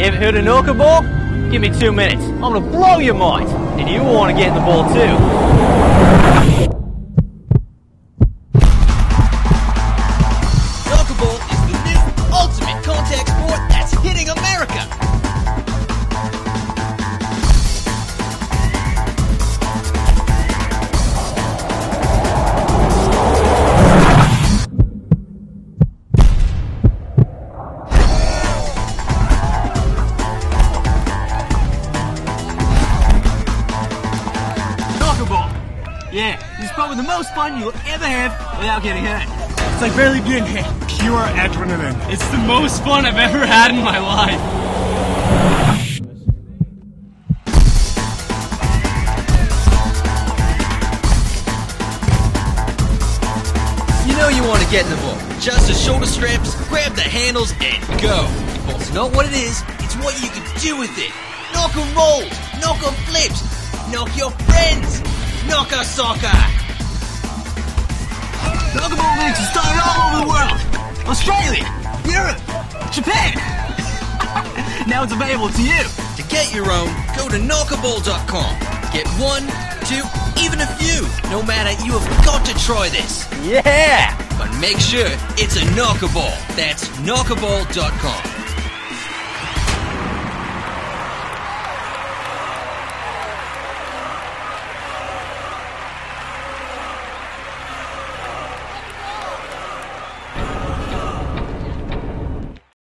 Ever heard of Knockerball? Give me 2 minutes. I'm gonna blow your mind. And you wanna get in the ball too. Knockerball is the new ultimate contact sport that's hitting America. Yeah, this is probably the most fun you'll ever have without getting hurt. It's like barely being hit. Pure adrenaline. It's the most fun I've ever had in my life. You know you want to get in the ball. Just the shoulder straps, grab the handles, and go. The ball's not what it is, it's what you can do with it. Knock on rolls, knock on flips, knock your friends. Knocker soccer! Knockerball leagues are started all over the world. Australia, Europe, Japan. Now it's available to you. To get your own, go to knockerball.com. Get 1, 2, even a few. No matter, you have got to try this. Yeah! But make sure it's a Knockerball. That's knockerball.com.